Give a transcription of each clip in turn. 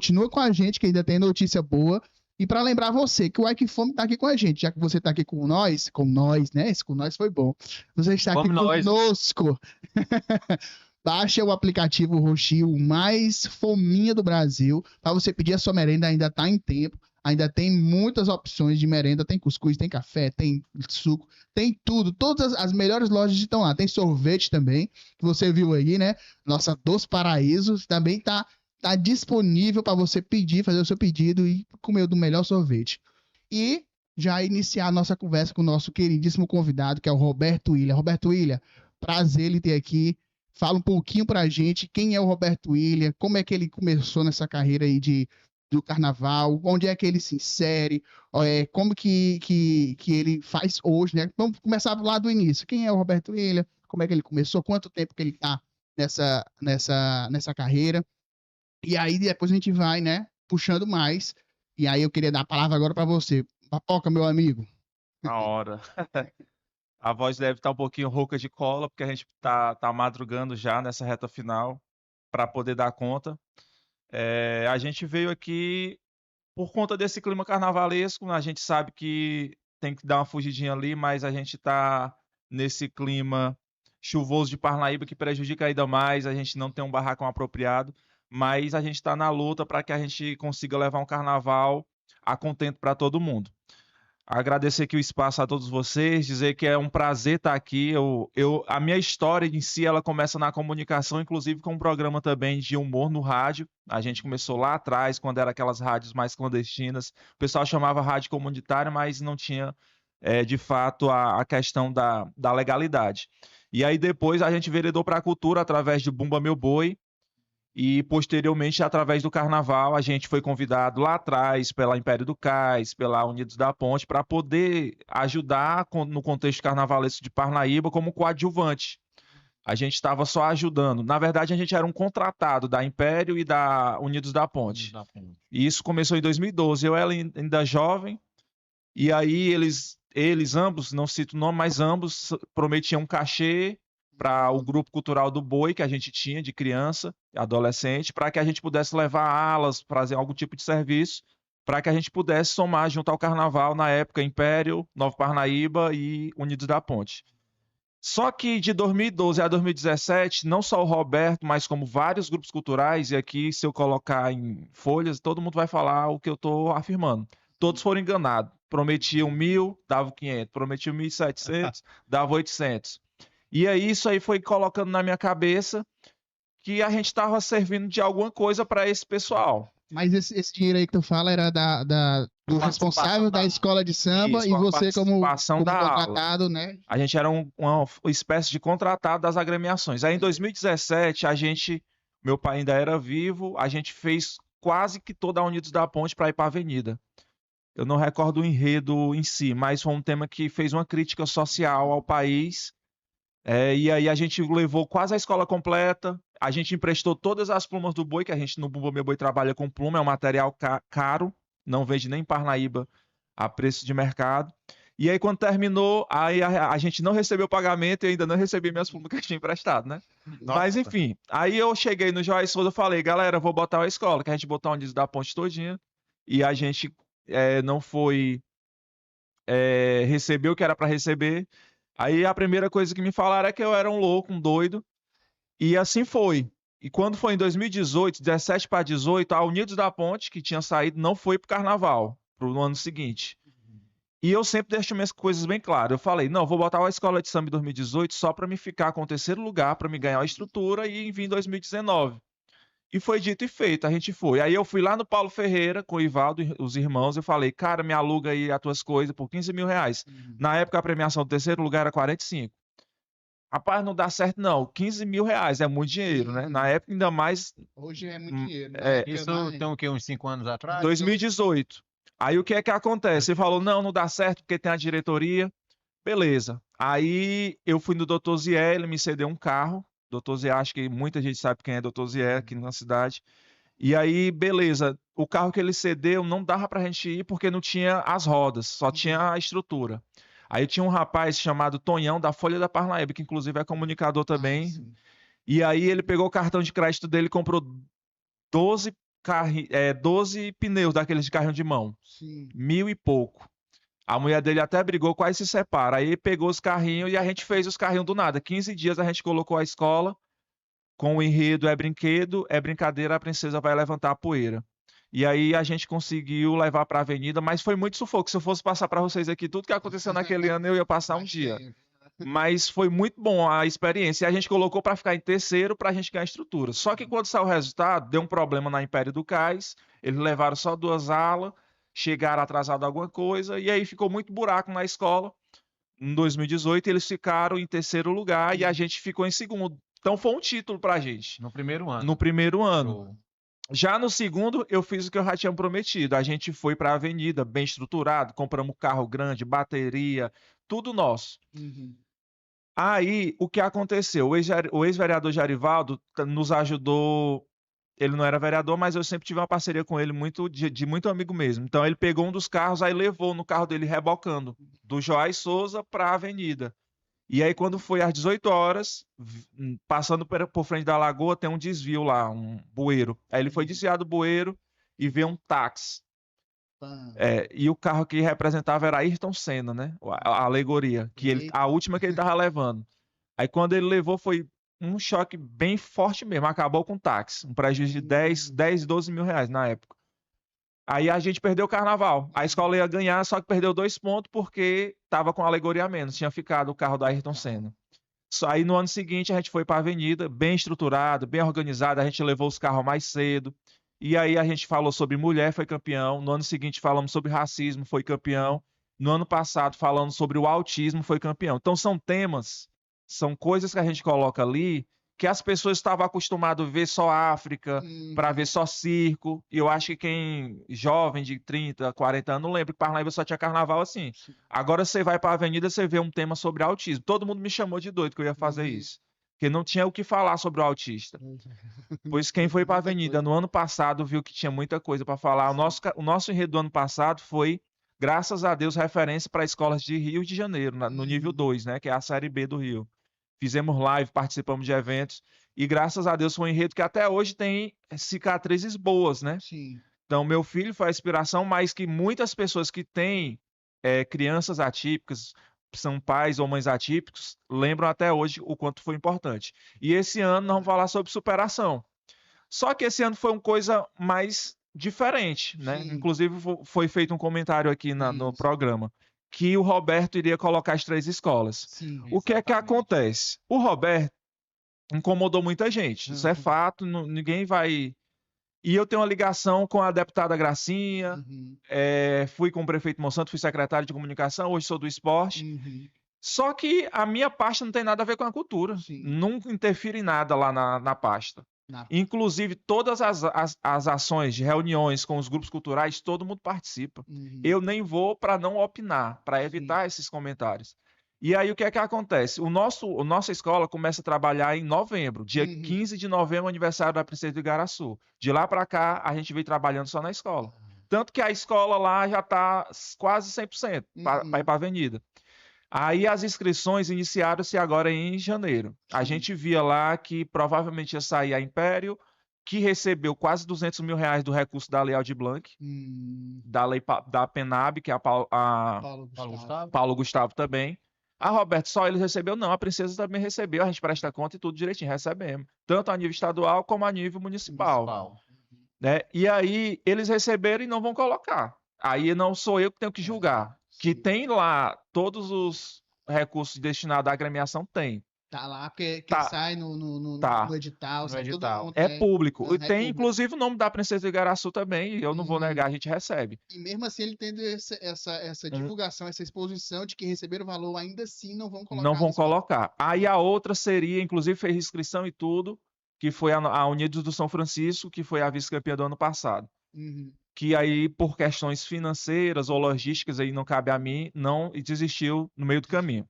Continua com a gente, que ainda tem notícia boa. E para lembrar você que o Equifome tá aqui com a gente, já que você tá aqui com nós, né? Esse com nós foi bom. Você está aqui conosco. Baixa o aplicativo Roxio, mais fominha do Brasil, para você pedir a sua merenda, ainda tá em tempo. Ainda tem muitas opções de merenda, tem cuscuz, tem café, tem suco, tem tudo. Todas as melhores lojas estão lá. Tem sorvete também, que você viu aí, né? Nossa Doce Paraíso também tá disponível para você pedir, fazer o seu pedido e comer do melhor sorvete. E já iniciar a nossa conversa com o nosso queridíssimo convidado, que é o Roberto Willian. Roberto Willian, prazer ele ter aqui. Fala um pouquinho pra gente quem é o Roberto Willian, como é que ele começou nessa carreira aí do carnaval, onde é que ele se insere, como que ele faz hoje, né? Vamos começar lá do início. Quem é o Roberto Willian? Como é que ele começou? Quanto tempo que ele tá nessa carreira? E aí depois a gente vai, né, puxando mais. E aí eu queria dar a palavra agora para você. Papoca, meu amigo. Na hora. A voz deve estar um pouquinho rouca de cola, porque a gente tá madrugando já nessa reta final para poder dar conta. A gente veio aqui por conta desse clima carnavalesco. A gente sabe que tem que dar uma fugidinha ali, mas a gente tá nesse clima chuvoso de Parnaíba que prejudica ainda mais. A gente não tem um barracão apropriado, mas a gente está na luta para que a gente consiga levar um carnaval a contento para todo mundo. Agradecer aqui o espaço a todos vocês, dizer que é um prazer estar aqui. A minha história em si, ela começa na comunicação, inclusive com um programa também de humor no rádio. A gente começou lá atrás, quando era aquelas rádios mais clandestinas. O pessoal chamava rádio comunitária, mas não tinha, de fato, a questão da legalidade. E aí depois a gente enveredou para a cultura através do Bumba Meu Boi. E, posteriormente, através do carnaval, a gente foi convidado lá atrás pela Império do Cais, pela Unidos da Ponte, para poder ajudar no contexto carnavalesco de Parnaíba como coadjuvante. A gente estava só ajudando. Na verdade, a gente era um contratado da Império e da Unidos da Ponte. E isso começou em 2012. Eu era ainda jovem, e aí eles ambos, não cito o nome, mas ambos prometiam um cachê para o grupo cultural do Boi que a gente tinha de criança, adolescente, para que a gente pudesse levar alas, fazer algum tipo de serviço, para que a gente pudesse somar junto ao carnaval, na época Império, Nova Parnaíba e Unidos da Ponte. Só que de 2012 a 2017, não só o Roberto, mas como vários grupos culturais, e aqui se eu colocar em folhas, todo mundo vai falar o que eu estou afirmando. Todos foram enganados. Prometiam 1.000, dava 500. Prometiam 1.700, dava 800. E aí isso aí foi colocando na minha cabeça que a gente estava servindo de alguma coisa para esse pessoal. Mas esse dinheiro aí que tu fala era do responsável da escola de samba. Isso, e você como contratado, né? A gente era uma espécie de contratado das agremiações. Aí em 2017, meu pai ainda era vivo, a gente fez quase que toda a Unidos da Ponte para ir para a Avenida. Eu não recordo o enredo em si, mas foi um tema que fez uma crítica social ao país. E aí a gente levou quase a escola completa, a gente emprestou todas as plumas do boi, que a gente no Bumba Meu Boi trabalha com pluma, é um material caro, não vende nem em Parnaíba a preço de mercado. E aí quando terminou, aí a gente não recebeu o pagamento e ainda não recebi minhas plumas que eu tinha emprestado, né? Nossa. Mas enfim, aí eu cheguei no Joás Souza e falei, galera, vou botar a escola, que a gente botou um disco da ponte todinha, e a gente não foi receber o que era para receber. Aí a primeira coisa que me falaram é que eu era um louco, um doido, e assim foi. E quando foi em 2018, 17 para 18, a Unidos da Ponte, que tinha saído, não foi para o carnaval, para o ano seguinte. E eu sempre deixo minhas coisas bem claras. Eu falei, não, vou botar a escola de samba em 2018 só para me ficar com o terceiro lugar, para me ganhar a estrutura e vir em 2019. E foi dito e feito, a gente foi. Aí eu fui lá no Paulo Ferreira, com o Ivaldo, os irmãos, eu falei, cara, me aluga aí as tuas coisas por 15 mil reais. Na época a premiação do terceiro lugar era 45. Rapaz, não dá certo não, 15 mil reais é muito dinheiro, né? Na época ainda mais... Hoje é muito dinheiro. Né? Isso tem o quê, uns 5 anos atrás? 2018. Aí o que é que acontece? Ele falou, não dá certo porque tem a diretoria. Beleza. Aí eu fui no Dr. Zé, ele me cedeu um carro. Dr. Zé, acho que muita gente sabe quem é Dr. Zé aqui na cidade. E aí, beleza, o carro que ele cedeu não dava pra gente ir porque não tinha as rodas, só tinha a estrutura. Aí tinha um rapaz chamado Tonhão, da Folha da Parnaíba, que inclusive é comunicador também. E aí ele pegou o cartão de crédito dele e comprou 12 12 pneus daqueles de carrinho de mão. Sim. 1.000 e pouco. A mulher dele até brigou, quase se separa. Aí pegou os carrinhos e a gente fez os carrinhos do nada. 15 dias a gente colocou a escola com o enredo é brinquedo, é brincadeira, a princesa vai levantar a poeira. E aí a gente conseguiu levar para a avenida, mas foi muito sufoco. Se eu fosse passar para vocês aqui tudo que aconteceu naquele ano, eu ia passar um dia. Mas foi muito bom a experiência. E a gente colocou para ficar em terceiro para a gente ganhar estrutura. Só que quando saiu o resultado, deu um problema na Império do Cais. Eles levaram só 2 alas, chegaram atrasado alguma coisa, e aí ficou muito buraco na escola. Em 2018, eles ficaram em terceiro lugar e a gente ficou em segundo. Então foi um título para a gente. No primeiro ano. No primeiro ano. Já no segundo, eu fiz o que eu já tinha prometido. A gente foi para a avenida, bem estruturado, compramos carro grande, bateria, tudo nosso. Uhum. Aí, o que aconteceu? O ex-vereador Jarivaldo nos ajudou. Ele não era vereador, mas eu sempre tive uma parceria com ele de muito amigo mesmo. Então, ele pegou um dos carros, aí levou no carro dele rebocando, do Joás Souza para a avenida. E aí, quando foi às 18 horas, passando por frente da lagoa, tem um desvio lá, um bueiro. Aí ele foi desviar do bueiro e veio um táxi. E o carro que representava era Ayrton Senna, né? A alegoria, a última que ele tava levando. Aí quando ele levou foi um choque bem forte mesmo, acabou com o táxi. Um prejuízo de 10, 12 mil reais na época. Aí a gente perdeu o carnaval. A escola ia ganhar, só que perdeu 2 pontos porque tava com alegoria a menos. Tinha ficado o carro da Ayrton Senna. Aí no ano seguinte a gente foi para a avenida, bem estruturado, bem organizado. A gente levou os carros mais cedo. E aí a gente falou sobre mulher, foi campeão. No ano seguinte falamos sobre racismo, foi campeão. No ano passado falando sobre o autismo, foi campeão. Então são temas, são coisas que a gente coloca ali que as pessoas estavam acostumadas a ver só África, para ver só circo. E eu acho que quem jovem de 30, 40 anos, não lembra que Parnaíba só tinha carnaval assim. Agora você vai para a avenida, você vê um tema sobre autismo. Todo mundo me chamou de doido que eu ia fazer isso. Porque não tinha o que falar sobre o autista. Pois quem foi para a avenida no ano passado viu que tinha muita coisa para falar. O nosso enredo do ano passado foi, graças a Deus, referência para escolas de Rio de Janeiro, no nível 2, né, que é a Série B do Rio. Fizemos live, participamos de eventos, e graças a Deus foi um enredo que até hoje tem cicatrizes boas, né? Sim. Então, meu filho foi a inspiração, mas que muitas pessoas que têm crianças atípicas, são pais ou mães atípicos, lembram até hoje o quanto foi importante. E esse ano nós vamos falar sobre superação. Só que esse ano foi uma coisa mais diferente, né? Sim. Inclusive foi feito um comentário aqui no programa, que o Roberto iria colocar as 3 escolas. Sim, o que é que acontece? O Roberto incomodou muita gente. Isso é fato, ninguém vai... E eu tenho uma ligação com a deputada Gracinha, fui com o prefeito Monsanto, fui secretário de comunicação, hoje sou do esporte. Só que a minha pasta não tem nada a ver com a cultura. Nunca interfiro em nada lá na pasta. Inclusive, todas as ações de reuniões com os grupos culturais, todo mundo participa. Eu nem vou para não opinar, para evitar esses comentários. E aí, o que é que acontece? A nossa escola começa a trabalhar em novembro. Dia 15 de novembro, aniversário da Princesa do Igaraçu. De lá para cá, a gente vem trabalhando só na escola. Tanto que a escola lá já está quase 100% para ir para a avenida. Aí as inscrições iniciaram-se agora em janeiro. A gente via lá que provavelmente ia sair a Império, que recebeu quase 200 mil reais do recurso da Lei Aldir Blanc, da lei da PENAB, que é Paulo Gustavo também. A Roberto só ele recebeu? Não, a Princesa também recebeu, a gente presta conta e tudo direitinho, recebemos. Tanto a nível estadual como a nível municipal. Né? E aí eles receberam e não vão colocar. Aí não sou eu que tenho que julgar. Que tem lá todos os recursos destinados à agremiação, tem. Tá lá, porque sai no edital. No edital. É público. E tem, inclusive, o nome da Princesa do Igaraçu também, e eu não vou negar, a gente recebe. E mesmo assim, ele tendo essa divulgação, essa exposição de que receberam valor, ainda assim não vão colocar. Não vão colocar. Aí a outra seria, inclusive, fez inscrição e tudo, que foi a Unidos do São Francisco, que foi a vice-campeã do ano passado. Que aí, por questões financeiras ou logísticas, aí não cabe a mim, não desistiu no meio do caminho.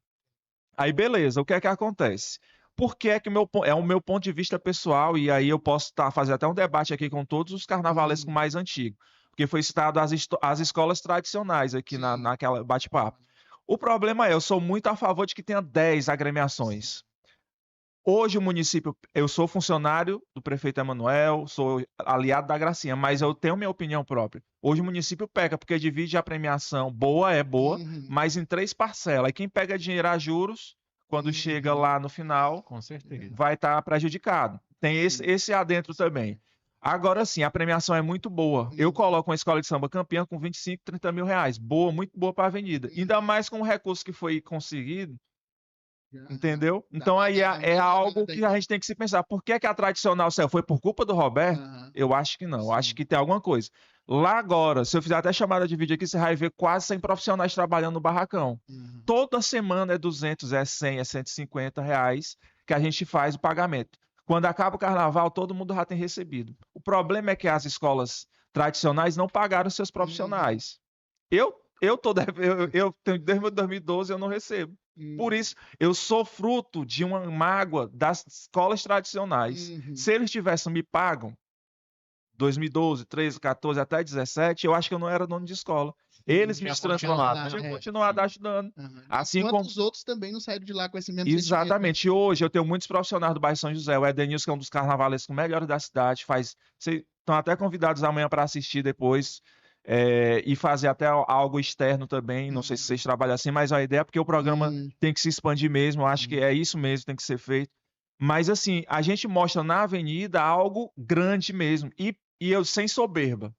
Aí, beleza, o que é que acontece? Por que é que o meu ponto de vista pessoal, e aí eu posso fazer até um debate aqui com todos os carnavalescos mais antigos, porque foi citado as escolas tradicionais aqui naquela bate-papo. O problema é, eu sou muito a favor de que tenha 10 agremiações. Hoje o município, eu sou funcionário do prefeito Emanuel, sou aliado da Gracinha, mas eu tenho minha opinião própria. Hoje o município peca, porque divide a premiação, boa, mas em 3 parcelas. E quem pega dinheiro a juros, quando chega lá no final, com certeza, vai estar prejudicado. Tem esse adentro também. Agora sim, a premiação é muito boa. Eu coloco uma escola de samba campeã com 25, 30 mil reais. Boa, muito boa para a avenida. Ainda mais com o recurso que foi conseguido. Entendeu? Então aí é algo que a gente tem que se pensar. Por que a tradicional foi por culpa do Roberto? Eu acho que não. Eu acho que tem alguma coisa. Lá agora, se eu fizer até chamada de vídeo aqui, você vai ver quase 100 profissionais trabalhando no barracão. Toda semana é 200, é 100, é 150 reais que a gente faz o pagamento. Quando acaba o carnaval, todo mundo já tem recebido. O problema é que as escolas tradicionais não pagaram seus profissionais. Eu tenho desde 2012 eu não recebo. Por isso, eu sou fruto de uma mágoa das escolas tradicionais. Se eles tivessem me pago 2012, 13, 14 até 17, eu acho que eu não era dono de escola. Eles me transformaram, tinham continuado ajudando. Assim como os outros também não saíram de lá com esse mesmo Exatamente. E hoje eu tenho muitos profissionais do bairro São José. O Edenilson, que é um dos carnavalescos melhores da cidade, vocês estão até convidados amanhã para assistir depois. E fazer até algo externo também. Não sei se vocês trabalham assim, mas a ideia é porque o programa tem que se expandir mesmo. Eu acho que é isso mesmo, tem que ser feito. Mas assim, a gente mostra na avenida algo grande mesmo. E eu sem soberba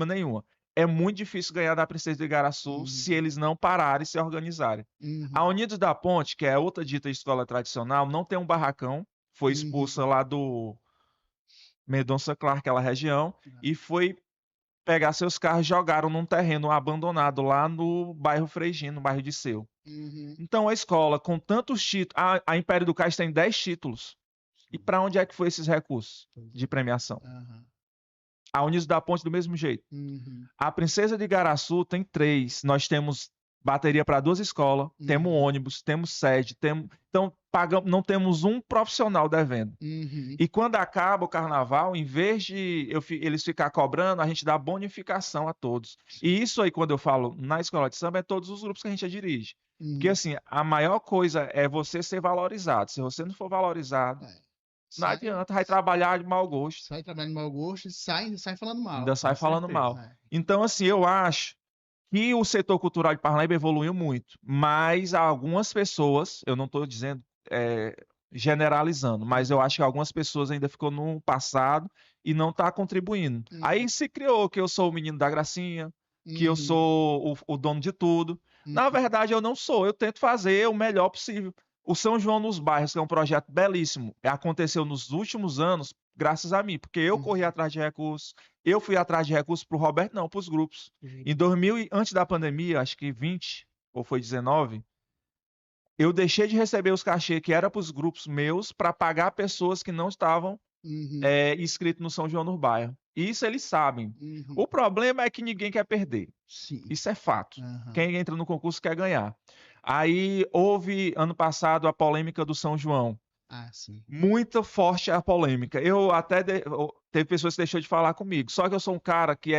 nenhuma. É muito difícil ganhar da Princesa do Igaraçu se eles não pararem e se organizarem. A Unidos da Ponte, que é outra dita escola tradicional, não tem um barracão. Foi expulsa lá do Mendonça Clark, aquela região, e foi pegar seus carros e jogaram num terreno abandonado lá no bairro Freigino, no bairro de Seu. Então a escola, com tantos títulos, a Império do Cais tem 10 títulos. E para onde é que foi esses recursos de premiação? A Unidos da Ponte do mesmo jeito. A Princesa de Igaraçu tem 3. Nós temos bateria para 2 escolas, temos ônibus, temos sede, então não temos um profissional devendo. E quando acaba o carnaval, em vez de eles ficar cobrando, a gente dá bonificação a todos. E isso aí, quando eu falo na escola de samba, é todos os grupos que a gente dirige. Porque assim, a maior coisa é você ser valorizado. Se você não for valorizado, não adianta, vai trabalhar de mau gosto. Sai trabalhando de mau gosto e sai falando mal. Ainda sai falando mal. Então, assim, eu acho que o setor cultural de Parnaíba evoluiu muito, mas algumas pessoas, eu não estou dizendo, generalizando, mas eu acho que algumas pessoas ainda ficou no passado e não está contribuindo. Aí se criou que eu sou o menino da gracinha, que eu sou o dono de tudo. Na verdade, eu não sou, eu tento fazer o melhor possível. O São João nos Bairros, que é um projeto belíssimo, aconteceu nos últimos anos, graças a mim, porque eu corri atrás de recursos, eu fui atrás de recursos para o Roberto, não, para os grupos. Em 2000, antes da pandemia, acho que 20, ou foi 19, eu deixei de receber os cachê que era para os grupos meus para pagar pessoas que não estavam inscritos no São João no Bairro. Isso eles sabem. O problema é que ninguém quer perder. Isso é fato. Quem entra no concurso quer ganhar. Aí houve, ano passado, a polêmica do São João. Muito forte a polêmica. Teve pessoas que deixou de falar comigo. Só que eu sou um cara que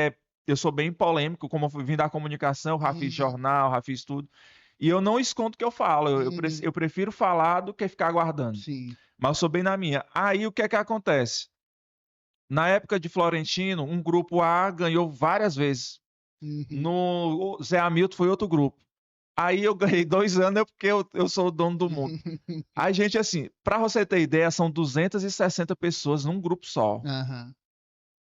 eu sou bem polêmico, como eu vim da comunicação, já fiz jornal, já fiz tudo. E eu não escondo o que eu falo. Eu prefiro falar do que ficar aguardando. Mas eu sou bem na minha. Aí o que é que acontece? Na época de Florentino, um grupo A ganhou várias vezes. No Zé Hamilton foi outro grupo. Aí eu ganhei 2 anos porque eu sou o dono do mundo. A gente, assim, para você ter ideia, são 260 pessoas num grupo só.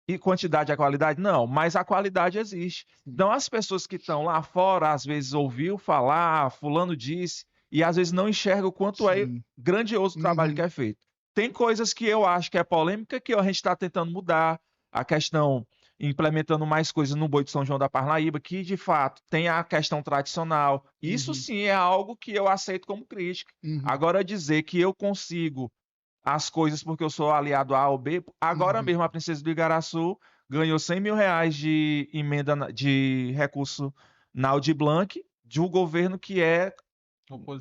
E quantidade é qualidade? Não, mas a qualidade existe. Então, as pessoas que estão lá fora, às vezes ouviu falar, fulano disse, e às vezes não enxerga o quanto é grandioso o trabalho que é feito. Tem coisas que eu acho que é polêmica, que a gente está tentando mudar. A questão, implementando mais coisas no Boi de São João da Parnaíba, que de fato tem a questão tradicional. Isso sim é algo que eu aceito como crítica. Agora, dizer que eu consigo as coisas porque eu sou aliado A ou B, agora mesmo a Princesa do Igaraçu ganhou 100 mil reais de emenda de recurso na Aldir Blanc de um governo que é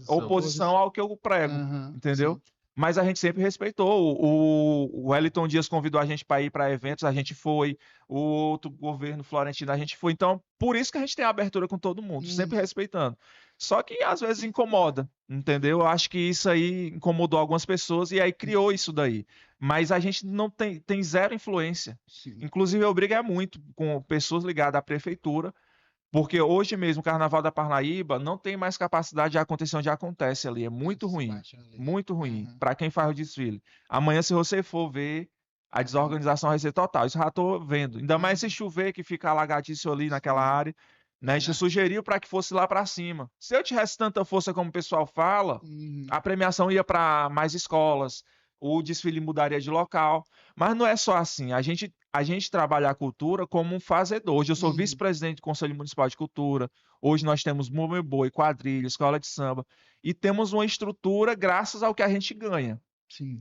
oposição ao que eu prego, entendeu? Mas a gente sempre respeitou. O Wellington Dias convidou a gente para ir para eventos, a gente foi. O outro governo florentino, a gente foi. Então, por isso que a gente tem a abertura com todo mundo, sempre respeitando. Só que às vezes incomoda, entendeu? Eu acho que isso aí incomodou algumas pessoas e aí criou isso daí. Mas a gente não tem zero influência. Sim. Inclusive, eu brigo muito com pessoas ligadas à prefeitura, porque hoje mesmo o Carnaval da Parnaíba não tem mais capacidade de acontecer onde acontece ali. É muito ruim. Muito ruim para quem faz o desfile. Amanhã, se você for ver, a desorganização vai ser total. Isso já estou vendo. Ainda mais se chover, que fica alagadiço ali naquela área. Né? A gente sugeriu para que fosse lá para cima. Se eu tivesse tanta força como o pessoal fala, a premiação ia para mais escolas, o desfile mudaria de local. Mas não é só assim. A gente trabalha a cultura como um fazedor. Hoje eu sou vice-presidente do Conselho Municipal de Cultura. Hoje nós temos Múmio Boi, quadrilha, escola de samba. E temos uma estrutura graças ao que a gente ganha. Sim.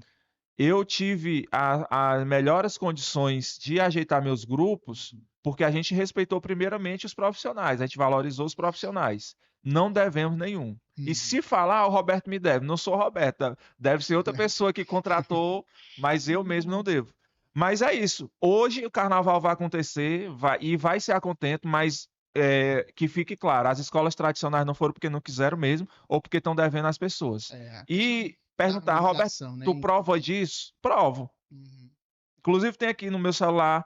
Eu tive as melhores condições de ajeitar meus grupos porque a gente respeitou primeiramente os profissionais, a gente valorizou os profissionais. Não devemos nenhum. E se falar, o Roberto me deve. Não sou o Roberto, deve ser outra pessoa que contratou, mas eu mesmo não devo. Mas é isso. Hoje o carnaval vai acontecer e vai ser a contento, mas que fique claro, as escolas tradicionais não foram porque não quiseram mesmo, ou porque estão devendo às pessoas. E perguntar, Roberto, né? Tu prova disso? Provo. Inclusive tem aqui no meu celular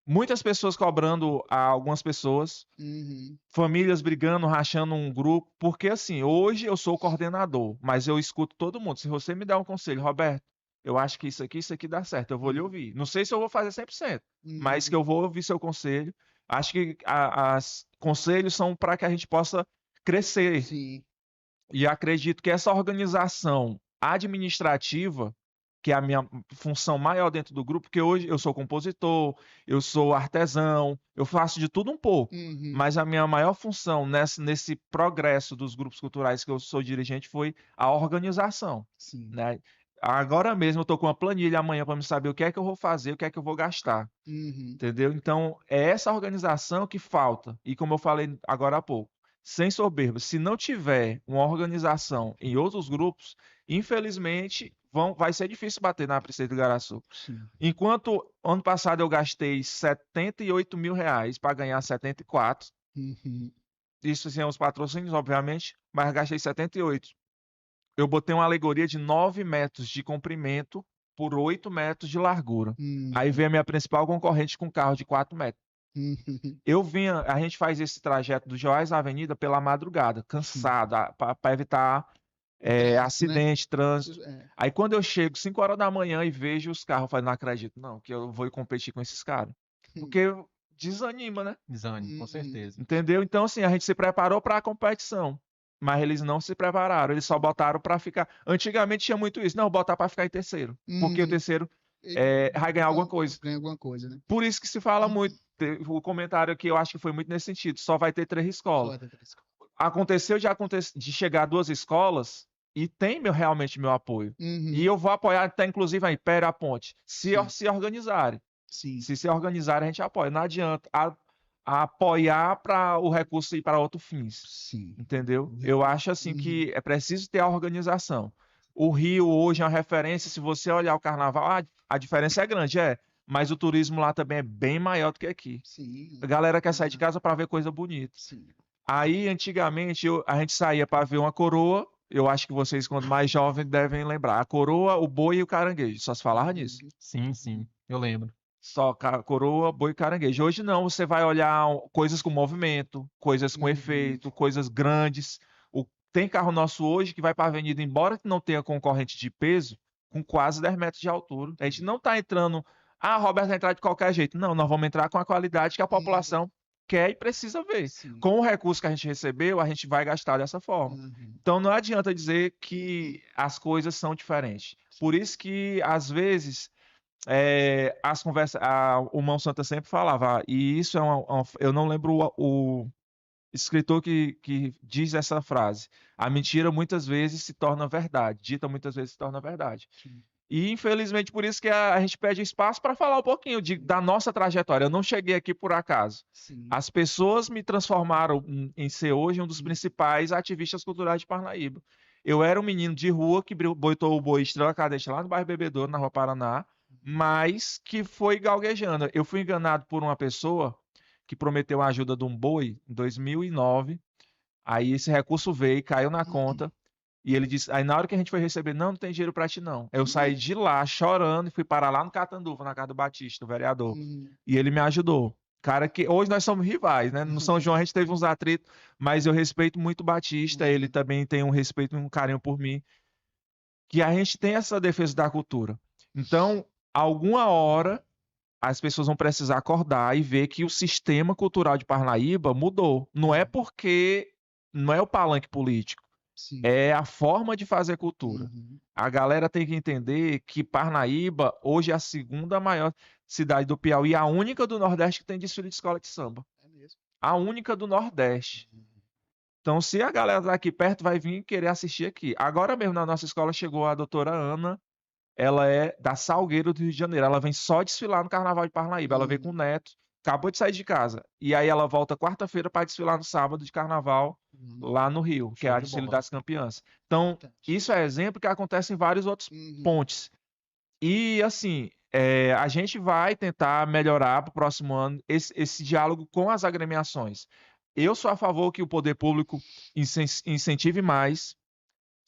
muitas pessoas cobrando a algumas pessoas, famílias brigando, rachando um grupo, porque assim, hoje eu sou o coordenador, mas eu escuto todo mundo. Se você me der um conselho, Roberto, eu acho que isso aqui dá certo, eu vou lhe ouvir. Não sei se eu vou fazer 100%, mas que eu vou ouvir seu conselho. Acho que os conselhos são para que a gente possa crescer. Sim. E acredito que essa organização administrativa, que é a minha função maior dentro do grupo, porque hoje eu sou compositor, eu sou artesão, eu faço de tudo um pouco, mas a minha maior função nesse progresso dos grupos culturais que eu sou dirigente foi a organização. Sim. Né? Agora mesmo eu estou com uma planilha amanhã para me saber o que é que eu vou fazer, o que é que eu vou gastar. Entendeu? Então, é essa organização que falta. E como eu falei agora há pouco, sem soberba, se não tiver uma organização em outros grupos, infelizmente vai ser difícil bater na Princesa de Igaraçu. Enquanto ano passado eu gastei R$78 mil para ganhar 74. Isso sem os patrocínios, obviamente, mas gastei 78. Eu botei uma alegoria de 9 metros de comprimento por 8 metros de largura. Aí vem a minha principal concorrente com um carro de 4 metros. A gente faz esse trajeto do Joás à Avenida pela madrugada, cansado, para evitar acidente, né? Trânsito. Aí quando eu chego 5 horas da manhã e vejo os carros, eu falo, não acredito, não, que eu vou competir com esses caras. Porque desanima, né? Desanima, com certeza. Entendeu? Então, assim, a gente se preparou para a competição. Mas eles não se prepararam, eles só botaram para ficar. Antigamente tinha muito isso, não, botar para ficar em terceiro. Porque o terceiro vai ganhar alguma coisa. Ganha alguma coisa, né? Por isso que se fala muito. O comentário aqui eu acho que foi muito nesse sentido. Só vai ter 3 escolas. Aconteceu de chegar 2 escolas e tem realmente meu apoio. E eu vou apoiar até, inclusive, a Império, a Ponte. Se organizarem. Sim. Se organizarem, a gente apoia. Não adianta apoiar para o recurso ir para outros fins. Sim. Entendeu? Eu acho assim que é preciso ter a organização. O Rio hoje é uma referência. Se você olhar o carnaval, a diferença é grande, mas o turismo lá também é bem maior do que aqui. Sim. A galera quer sair de casa para ver coisa bonita. Sim. Aí, antigamente, a gente saía para ver uma coroa. Eu acho que vocês, quando mais jovens, devem lembrar. A coroa, o boi e o caranguejo. Só se falava nisso. Sim, eu lembro. Só coroa, boi e caranguejo. Hoje não, você vai olhar coisas com movimento, coisas com efeito, coisas grandes. Tem carro nosso hoje que vai para a avenida, embora não tenha concorrente de peso, com quase 10 metros de altura. A gente não está entrando... Roberto vai entrar de qualquer jeito. Não, nós vamos entrar com a qualidade que a população quer e precisa ver. Sim. Com o recurso que a gente recebeu, a gente vai gastar dessa forma. Então não adianta dizer que as coisas são diferentes. Por isso que, às vezes... as conversas, o Mão Santa sempre falava, e isso eu não lembro o escritor que diz essa frase, a mentira muitas vezes se torna verdade, dita muitas vezes se torna verdade. Sim. E infelizmente por isso que a gente pede espaço para falar um pouquinho da nossa trajetória. Eu não cheguei aqui por acaso. Sim. As pessoas me transformaram em ser hoje um dos principais ativistas culturais de Parnaíba. Eu era um menino de rua que botou o boi Estrela Cadente lá no bairro Bebedouro, na Rua Paraná, mas que foi galguejando. Eu fui enganado por uma pessoa que prometeu a ajuda de um boi em 2009. Aí esse recurso veio, caiu na conta, e ele disse, aí na hora que a gente foi receber, não tem dinheiro para ti não. Eu saí de lá chorando e fui parar lá no Catanduva, na casa do Batista, o vereador. E ele me ajudou. Cara, que hoje nós somos rivais, né? No São João a gente teve uns atritos, mas eu respeito muito o Batista, ele também tem um respeito e um carinho por mim, que a gente tem essa defesa da cultura. Então, alguma hora, as pessoas vão precisar acordar e ver que o sistema cultural de Parnaíba mudou. Não é porque não é o palanque político, é a forma de fazer cultura. A galera tem que entender que Parnaíba hoje é a segunda maior cidade do Piauí, a única do Nordeste que tem desfile de escola de samba. É mesmo? A única do Nordeste. Então, se a galera tá aqui perto, vai vir querer assistir aqui. Agora mesmo na nossa escola chegou a doutora Ana, ela é da Salgueiro do Rio de Janeiro. Ela vem só desfilar no Carnaval de Parnaíba. Ela veio com o neto, acabou de sair de casa. E aí ela volta quarta-feira para desfilar no sábado de Carnaval lá no Rio, que é a desfile das campeãs. Então, isso é exemplo que acontece em vários outros pontes. E, assim, a gente vai tentar melhorar para o próximo ano esse diálogo com as agremiações. Eu sou a favor que o poder público incentive mais.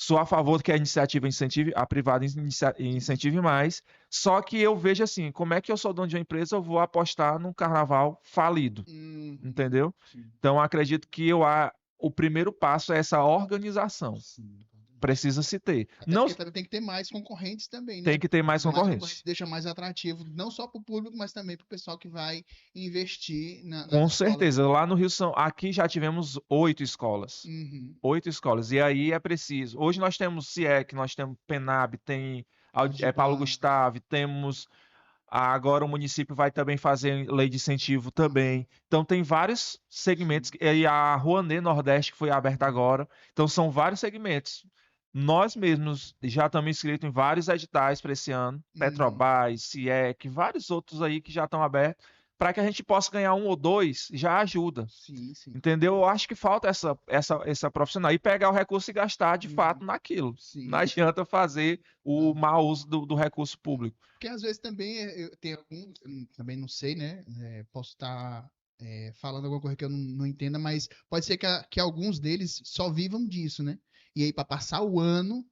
Sou a favor que a iniciativa incentive, a privada incentive mais, só que eu vejo assim, como é que eu sou dono de uma empresa, eu vou apostar num carnaval falido, entendeu? Sim. Então, acredito que o primeiro passo é essa organização. Sim. Precisa se ter. Até não também tem que ter mais concorrentes também, né? Tem que ter mais concorrentes. Deixa mais atrativo, não só para o público, mas também para o pessoal que vai investir Com certeza. Lá no Rio aqui já tivemos 8 escolas. 8 escolas. E aí é preciso. Hoje nós temos CIEC, nós temos PENAB, tem Paulo Gustavo, temos. Agora o município vai também fazer lei de incentivo também. Então tem vários segmentos. E a Rouanet Nordeste que foi aberta agora. Então são vários segmentos. Nós mesmos já estamos inscritos em vários editais para esse ano. Petrobras, CIEC, vários outros aí que já estão abertos. Para que a gente possa ganhar 1 ou 2, já ajuda. Sim. Entendeu? Eu acho que falta essa profissional. E pegar o recurso e gastar, de fato, naquilo. Sim. Não adianta fazer o mau uso do recurso público. Porque às vezes também tem algum, também não sei, né? Posso estar falando alguma coisa que eu não entenda, mas pode ser que alguns deles só vivam disso, né? E aí, para passar o ano,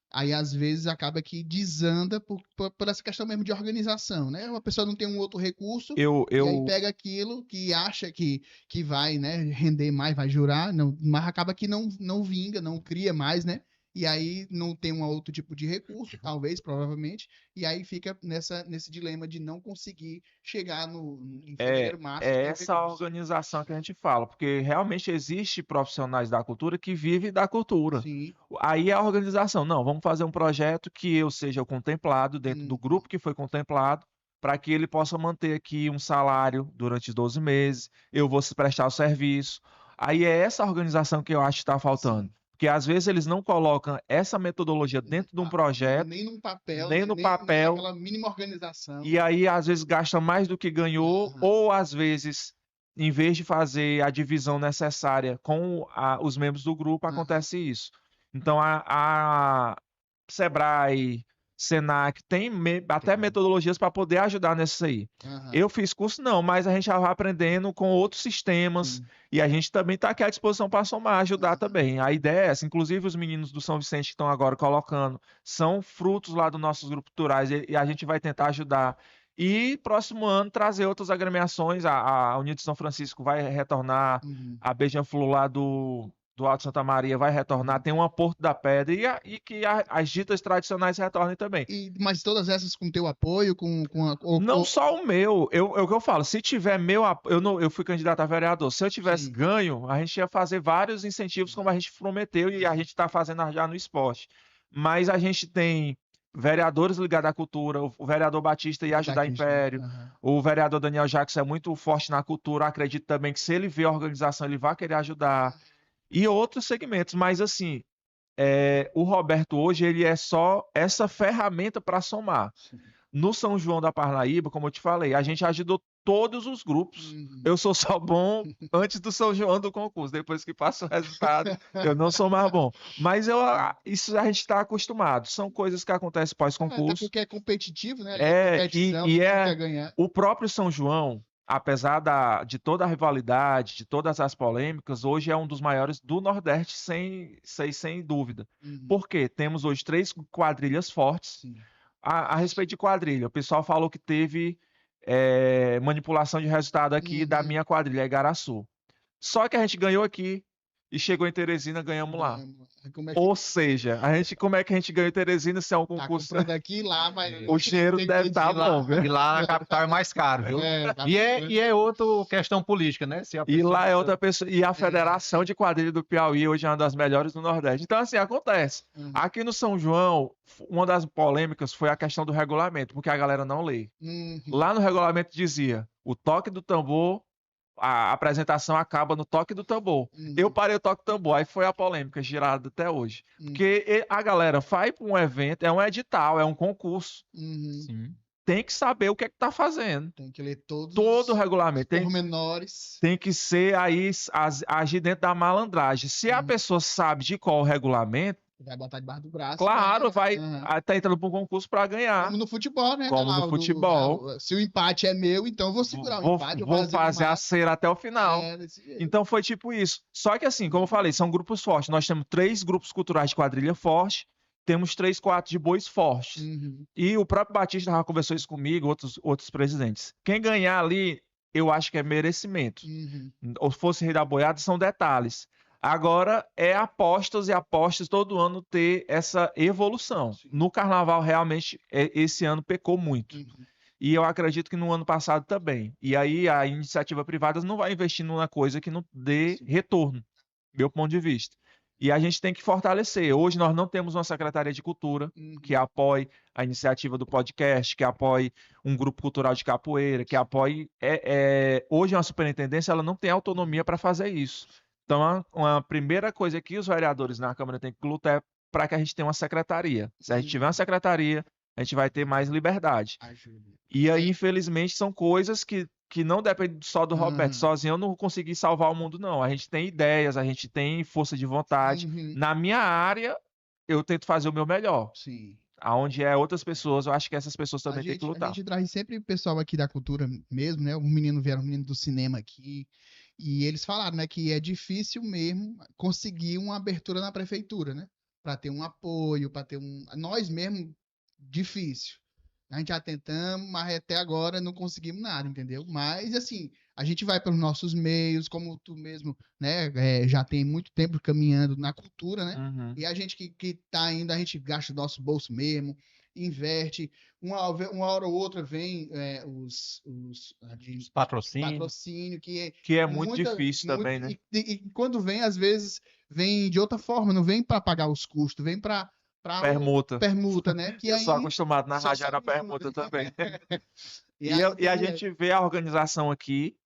aí às vezes acaba que desanda por essa questão mesmo de organização, né? Uma pessoa não tem um outro recurso, e aí pega aquilo que acha que vai, né, render mais, vai jurar, mas acaba que não vinga, não cria mais, né? E aí não tem um outro tipo de recurso, talvez, provavelmente, e aí fica nesse dilema de não conseguir chegar em fevereiro, março. É essa organização que a gente fala, porque realmente existe profissionais da cultura que vivem da cultura. Sim. Aí a organização, não, vamos fazer um projeto que eu seja contemplado dentro do grupo que foi contemplado, para que ele possa manter aqui um salário durante 12 meses, eu vou prestar o serviço. Aí é essa organização que eu acho que está faltando. Sim. Porque às vezes eles não colocam essa metodologia dentro de um projeto, nem no papel, nem naquela mínima organização. E aí às vezes gasta mais do que ganhou, ou às vezes, em vez de fazer a divisão necessária com os membros do grupo, acontece isso. Então a Sebrae, Senac, tem até metodologias para poder ajudar nisso aí. Eu fiz curso não, mas a gente já vai aprendendo com outros sistemas. E a gente também está aqui à disposição para somar, ajudar também. A ideia é essa. Inclusive os meninos do São Vicente que estão agora colocando, são frutos lá dos nossos grupos culturais e a gente vai tentar ajudar. E próximo ano trazer outras agremiações. A União de São Francisco vai retornar, a Beija-Flor lá do Alto Santa Maria vai retornar, tem uma Porto da Pedra e que as ditas tradicionais retornem também. Mas todas essas com teu apoio? Não só o meu, é o que eu falo, se tiver meu apoio, eu fui candidato a vereador, se eu tivesse ganho, a gente ia fazer vários incentivos como a gente prometeu e a gente está fazendo já no esporte. Mas a gente tem vereadores ligados à cultura, o vereador Batista ia ajudar Império, o vereador Daniel Jacques é muito forte na cultura, acredito também que se ele ver a organização, ele vai querer ajudar. E outros segmentos, mas assim, o Roberto hoje ele é só essa ferramenta para somar. Sim. No São João da Parnaíba, como eu te falei, a gente ajudou todos os grupos. Eu sou só bom antes do São João do concurso, depois que passa o resultado, eu não sou mais bom. Mas isso a gente está acostumado, são coisas que acontecem pós-concurso. Porque é competitivo, né? Quer ganhar. O próprio São João, apesar de toda a rivalidade, de todas as polêmicas, hoje é um dos maiores do Nordeste, sem dúvida. Por quê? Temos hoje 3 quadrilhas fortes. Sim. A respeito de quadrilha, o pessoal falou que teve manipulação de resultado aqui da minha quadrilha, Igaraçu. Só que a gente ganhou aqui e chegou em Teresina, ganhamos lá. Ou seja, como é que a gente ganhou em Teresina se é um concurso? Tá comprando aqui e lá, mas O dinheiro deve estar bom, viu? E lá na capital é mais caro, viu? E é outra questão política, né? E lá é outra pessoa. E a Federação de Quadrilha do Piauí hoje é uma das melhores do Nordeste. Então, assim, acontece. Aqui no São João, uma das polêmicas foi a questão do regulamento, porque a galera não lê. Lá no regulamento dizia: o toque do tambor, a apresentação acaba no toque do tambor. Eu parei o toque do tambor, aí foi a polêmica girada até hoje. Porque a galera vai para um evento, é um edital, é um concurso. Sim. Tem que saber o que é que tá fazendo. Tem que ler todo o regulamento. Tem que ser aí, agir dentro da malandragem. Se a pessoa sabe de qual o regulamento, vai botar debaixo do braço. Claro, vai tá entrando para um concurso para ganhar. Como no futebol, né? Como no futebol. Se o empate é meu, então eu vou segurar o empate. Vou fazer a cera até o final. Então foi tipo isso. Só que assim, como eu falei, são grupos fortes. Nós temos 3 grupos culturais de quadrilha forte, temos 3, 4 de bois fortes. E o próprio Batista já conversou isso comigo, outros presidentes. Quem ganhar ali, eu acho que é merecimento. Ou fosse Rei da Boiada, são detalhes. Agora é apostas e apostas todo ano ter essa evolução. Sim. No carnaval, realmente, esse ano pecou muito. E eu acredito que no ano passado também. E aí a iniciativa privada não vai investir numa coisa que não dê retorno, meu ponto de vista. E a gente tem que fortalecer. Hoje nós não temos uma Secretaria de Cultura que apoie a iniciativa do podcast, que apoie um grupo cultural de capoeira, que apoie... Hoje uma superintendência ela não tem autonomia para fazer isso. Então, uma primeira coisa que os vereadores na Câmara têm que lutar é para que a gente tenha uma secretaria. Se a gente tiver uma secretaria, a gente vai ter mais liberdade. E aí, infelizmente, são coisas que não dependem só do Roberto. Sozinho eu não consegui salvar o mundo, não. A gente tem ideias, a gente tem força de vontade. Na minha área, eu tento fazer o meu melhor. Sim. Aonde é outras pessoas, eu acho que essas pessoas também têm que lutar. A gente traz sempre o pessoal aqui da cultura mesmo, né? Um menino do cinema aqui. E eles falaram, né, que é difícil mesmo conseguir uma abertura na prefeitura, né? Para ter um apoio, para ter nós mesmo, difícil. A gente já tentamos, mas até agora não conseguimos nada, entendeu? Mas, assim, a gente vai pelos nossos meios, como tu mesmo, né? Já tem muito tempo caminhando na cultura, né? E a gente que tá indo, a gente gasta o nosso bolso mesmo, inverte. Uma hora ou outra vem os patrocínio, que é muito difícil também, né? E quando vem, às vezes, vem de outra forma, não vem para pagar os custos, vem para permuta, né? Que eu sou acostumado na rádio era permuta também. E a gente vê a organização aqui,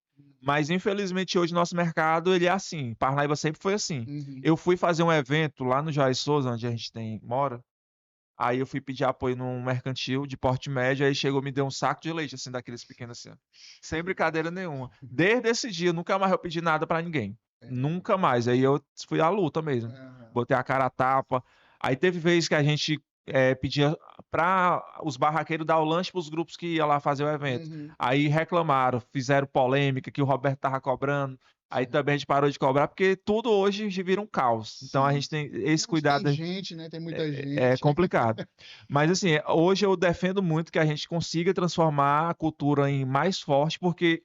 mas infelizmente hoje nosso mercado ele é assim. Parnaíba sempre foi assim. Eu fui fazer um evento lá no Jair Souza, onde a gente mora. Aí eu fui pedir apoio num mercantil de porte médio, aí chegou me deu um saco de leite, assim, daqueles pequenos assim, ó. Sem brincadeira nenhuma. Desde esse dia, nunca mais eu pedi nada pra ninguém. Nunca mais. Aí eu fui à luta mesmo. Botei a cara a tapa. Aí teve vezes que a gente pedia para os barraqueiros dar o lanche para os grupos que iam lá fazer o evento. Aí reclamaram, fizeram polêmica que o Roberto tava cobrando. Aí também a gente parou de cobrar, porque tudo hoje vira um caos. Então a gente tem esse cuidado. Tem gente, né? Tem muita gente. É complicado. Mas assim, hoje eu defendo muito que a gente consiga transformar a cultura em mais forte, porque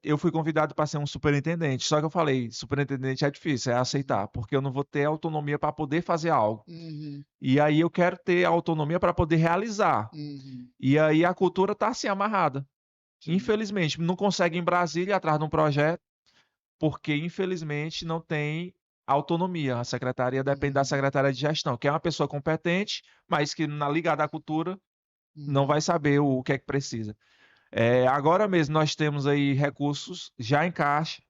eu fui convidado para ser um superintendente. Só que eu falei, superintendente é difícil, é aceitar, porque eu não vou ter autonomia para poder fazer algo. E aí eu quero ter autonomia para poder realizar. E aí a cultura está assim amarrada. Infelizmente, não consegue em Brasília atrás de um projeto, porque infelizmente não tem autonomia. A secretaria depende da secretaria de gestão, que é uma pessoa competente, mas que na ligada à cultura não vai saber o que é que precisa. Agora mesmo nós temos aí recursos já em caixa,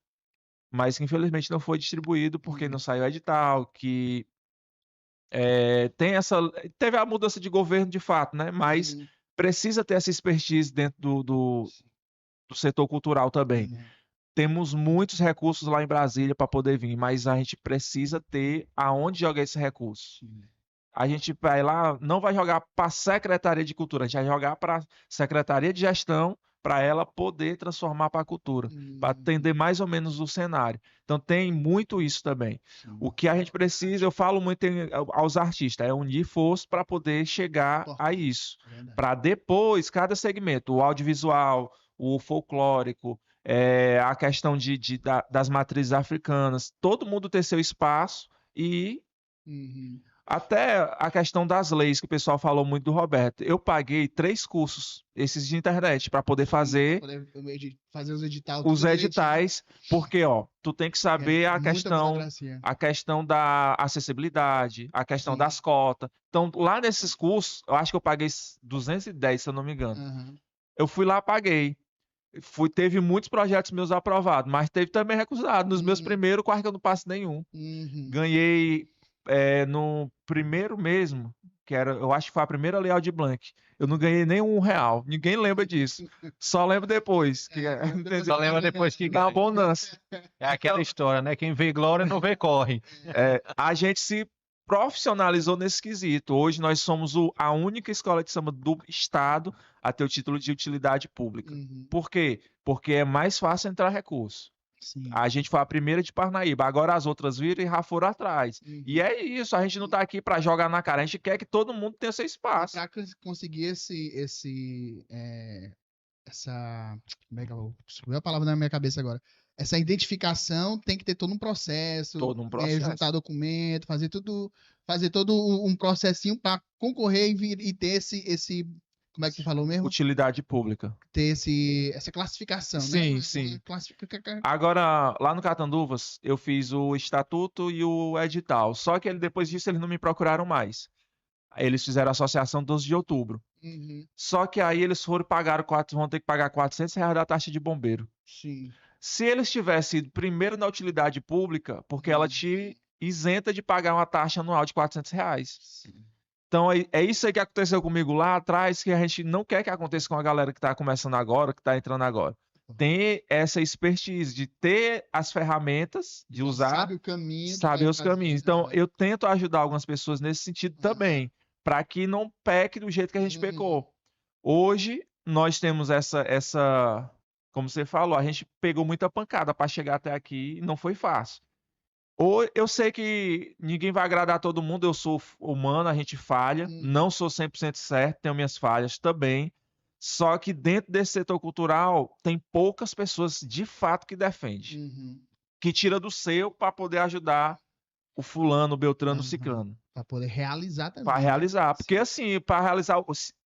mas que infelizmente não foi distribuído porque não saiu edital, que teve a mudança de governo de fato, né? Mas precisa ter essa expertise dentro do setor cultural também. Temos muitos recursos lá em Brasília para poder vir, mas a gente precisa ter aonde jogar esse recurso. A gente vai lá, não vai jogar para a Secretaria de Cultura, a gente vai jogar para a Secretaria de Gestão, para ela poder transformar para a cultura, para atender mais ou menos o cenário. Então tem muito isso também. O que a gente precisa, eu falo muito aos artistas, é unir forças para poder chegar a isso. Para depois, cada segmento, o audiovisual, o folclórico, a questão das matrizes africanas, todo mundo ter seu espaço e... Até a questão das leis, que o pessoal falou muito do Roberto. Eu paguei 3 cursos, esses de internet, para poder fazer os editais, porque, ó, tu tem que saber a questão da acessibilidade, a questão das cotas. Então, lá nesses cursos, eu acho que eu paguei 210, se eu não me engano. Eu fui lá, paguei. Teve muitos projetos meus aprovados, mas teve também recusado. Nos meus primeiros, quase que eu não passo nenhum. Ganhei... no primeiro mesmo, eu acho que foi a primeira Lei Aldir Blanc, eu não ganhei nem R$1. Ninguém lembra disso. Só lembro depois. Só lembra depois que dá abundância. É aquela história, né? Quem vê glória não vê corre. A gente se profissionalizou nesse quesito. Hoje nós somos a única escola de samba do estado a ter o título de utilidade pública. Por quê? Porque é mais fácil entrar recurso. Sim. A gente foi a primeira de Parnaíba, agora as outras viram e já foram atrás. E é isso, a gente não tá aqui para jogar na cara, a gente quer que todo mundo tenha seu espaço. Para conseguir como é que subiu a palavra na minha cabeça agora? Essa identificação tem que ter todo um processo. Juntar documento, fazer todo um processinho para concorrer e ter esse como é que tu falou mesmo? Utilidade pública. Ter essa classificação, sim, né? Sim. Agora, lá no Catanduvas, eu fiz o estatuto e o edital. Só que depois disso, eles não me procuraram mais. Eles fizeram a associação 12 de outubro. Só que aí eles vão ter que pagar R$400 da taxa de bombeiro. Sim. Se eles tivessem ido primeiro na utilidade pública, porque ela te isenta de pagar uma taxa anual de R$400. Sim. Então, é isso aí que aconteceu comigo lá atrás, que a gente não quer que aconteça com a galera que está começando agora, que está entrando agora. Ter essa expertise de ter as ferramentas, de usar... Sabe os caminhos. Então, eu tento ajudar algumas pessoas nesse sentido também, para que não peque do jeito que a gente pecou. Hoje, nós temos essa... Como você falou, a gente pegou muita pancada para chegar até aqui e não foi fácil. Eu sei que ninguém vai agradar todo mundo, eu sou humano, a gente falha, não sou 100% certo, tenho minhas falhas também, só que dentro desse setor cultural tem poucas pessoas de fato que defendem, que tira do seu para poder ajudar o fulano, o beltrano, o ciclano. Para poder realizar também. Para realizar, porque assim, para realizar,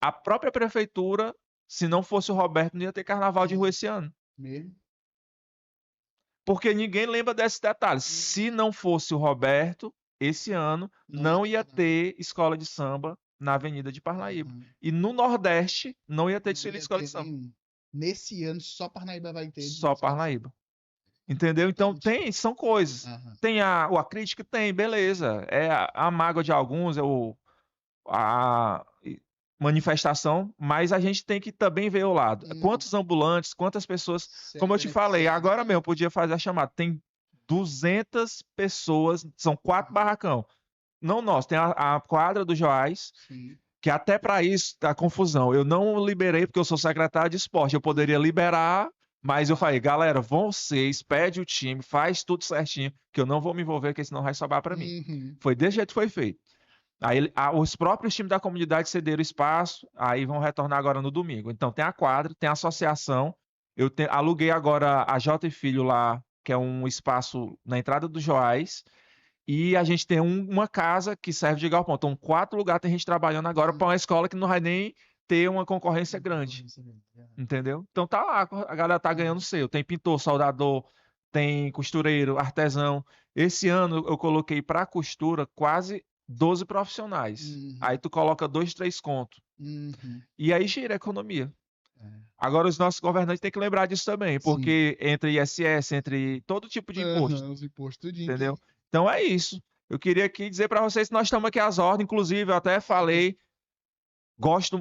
a própria prefeitura, se não fosse o Roberto, não ia ter carnaval de rua esse ano. Mesmo? Porque ninguém lembra desse detalhe. Se não fosse o Roberto, esse ano não ia ter escola de samba na Avenida de Parnaíba. E no Nordeste não ia ter desfile de escola de samba. Nesse ano só Parnaíba vai ter. Só Parnaíba. Entendeu? Então são coisas. Tem a crítica? Tem, beleza. É a mágoa de alguns, a manifestação, mas a gente tem que também ver o lado. Quantos ambulantes, quantas pessoas, como eu te falei, agora mesmo eu podia fazer a chamada, tem 200 pessoas, são 4 barracão. Não nós, tem a quadra do Joás, que até para isso tá confusão. Eu não liberei porque eu sou secretário de esporte, eu poderia liberar, mas eu falei, galera, vocês, pede o time, faz tudo certinho, que eu não vou me envolver, porque senão vai sobrar para mim. Foi desse jeito que foi feito. Aí os próprios times da comunidade cederam espaço, aí vão retornar agora no domingo. Então tem a quadra, tem a associação, aluguei agora a J Filho lá, que é um espaço na entrada do Joás, e a gente tem uma casa que serve de galpão. Então 4 lugares tem gente trabalhando agora para uma escola que não vai nem ter uma concorrência grande. Entendeu? Então tá lá, a galera tá ganhando o seu. Tem pintor, soldador, tem costureiro, artesão. Esse ano eu coloquei para costura quase 12 profissionais. Aí tu coloca 2, 3 contos. E aí gira a economia. Agora os nossos governantes têm que lembrar disso também, porque entre ISS, entre todo tipo de imposto. Os impostos tudinho. Entendeu? Então é isso. Eu queria aqui dizer para vocês que nós estamos aqui às ordens, inclusive eu até falei,